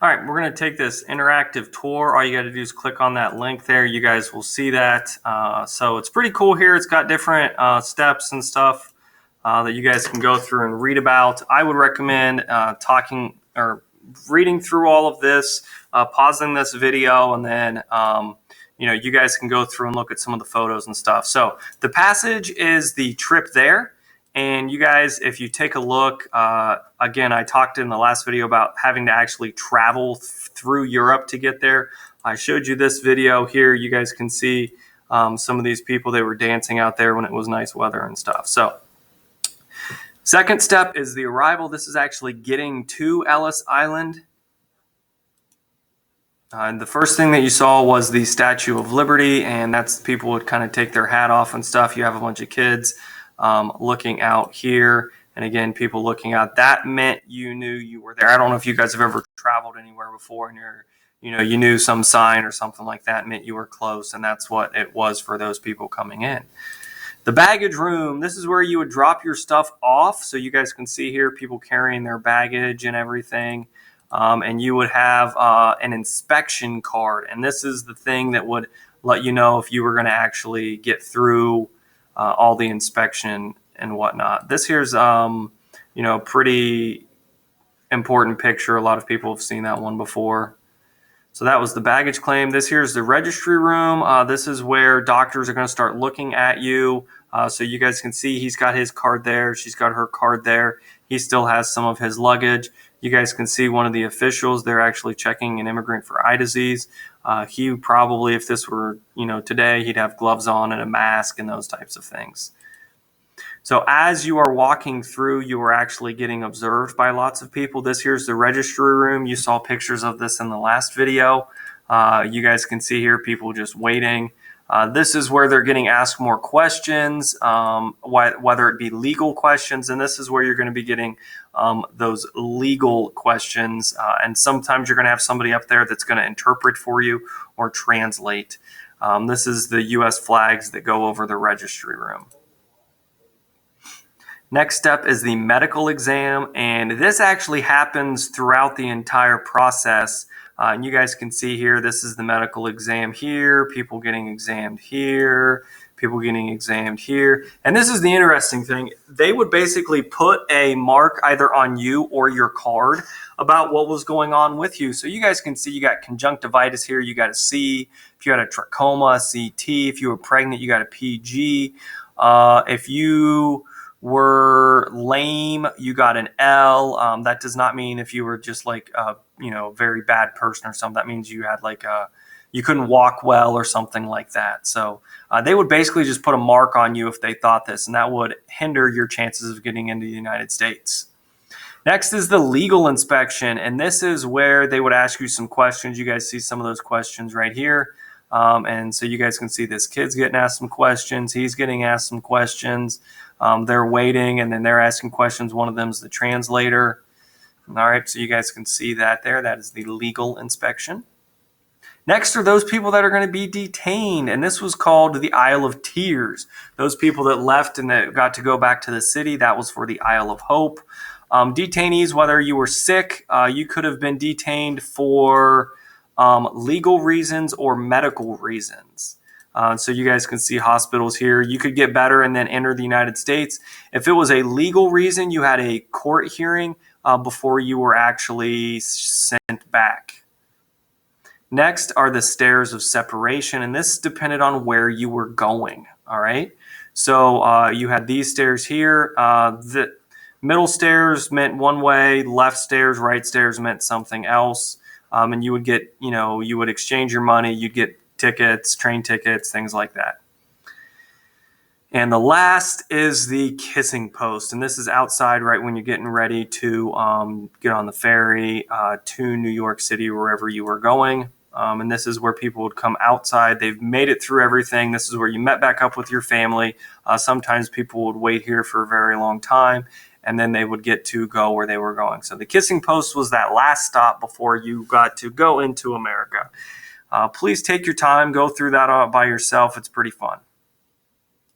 All right, we're going to take this interactive tour. All you got to do is click on that link there. You guys will see that. So it's pretty cool here. It's got different steps and stuff that you guys can go through and read about. I would recommend talking or reading through all of this, pausing this video, and then you guys can go through and look at some of the photos and stuff. So the passage is the trip there. And you guys, if you take a look, again, I talked in the last video about having to actually travel through Europe to get there. I showed you this video here. You guys can see some of these people, they were dancing out there when it was nice weather and stuff. So second step is the arrival. This is actually getting to Ellis Island. And the first thing that you saw was the Statue of Liberty, and that's people would kind of take their hat off and stuff. You have a bunch of kids looking out here, and again, people looking out. That meant you knew you were there. I don't know if you guys have ever traveled anywhere before, and you knew some sign or something like that meant you were close, and that's what it was for those people coming in. The baggage room. This is where you would drop your stuff off. So you guys can see here people carrying their baggage and everything. And you would have an inspection card, and this is the thing that would let you know if you were going to actually get through all the inspection and whatnot. This here's pretty important picture. A lot of people have seen that one before. So that was the baggage claim. This here's the registry room. This is where doctors are going to start looking at you. So you guys can see he's got his card there. She's got her card there. He still has some of his luggage. You guys can see one of the officials. They're actually checking an immigrant for eye disease. He probably, if this were today, he'd have gloves on and a mask and those types of things. So as you are walking through, you are actually getting observed by lots of people. This here's the registry room. You saw pictures of this in the last video. You guys can see here people just waiting. This is where they're getting asked more questions, whether it be legal questions, and this is where you're going to be getting those legal questions. And sometimes you're going to have somebody up there that's going to interpret for you or translate. This is the U.S. flags that go over the registry room. Next step is the medical exam, and this actually happens throughout the entire process. And you guys can see here, this is the medical exam here, people getting examined here, people getting examined here. And this is the interesting thing. They would basically put a mark either on you or your card about what was going on with you. So you guys can see you got conjunctivitis here, you got a C. If you had a trachoma, a CT. If you were pregnant, you got a PG. If you were lame, you got an L. That does not mean if you were just like a very bad person or something. That means you had you couldn't walk well or something like that. So they would basically just put a mark on you if they thought this, and that would hinder your chances of getting into the United States. Next is the legal inspection, and this is where they would ask you some questions. You guys see some of those questions right here. And so you guys can see this kid's getting asked some questions. He's getting asked some questions. They're waiting, and then they're asking questions. One of them is the translator. All right, so you guys can see that there. That is the legal inspection. Next are those people that are going to be detained, and this was called the Isle of Tears. Those people that left and that got to go back to the city, that was for the Isle of Hope. Detainees, whether you were sick, you could have been detained for legal reasons or medical reasons. So you guys can see hospitals here. You could get better and then enter the United States. If it was a legal reason, you had a court hearing before you were actually sent back. Next are the stairs of separation, and this depended on where you were going. All right. So you had these stairs here. The middle stairs meant one way, left stairs, right stairs meant something else. And you would get, you would exchange your money, you'd get tickets, train tickets, things like that. And the last is the kissing post. And this is outside right when you're getting ready to get on the ferry to New York City, wherever you were going. And this is where people would come outside. They've made it through everything. This is where you met back up with your family. Sometimes people would wait here for a very long time, and then they would get to go where they were going. So the kissing post was that last stop before you got to go into America. Please take your time, go through that by yourself. It's pretty fun.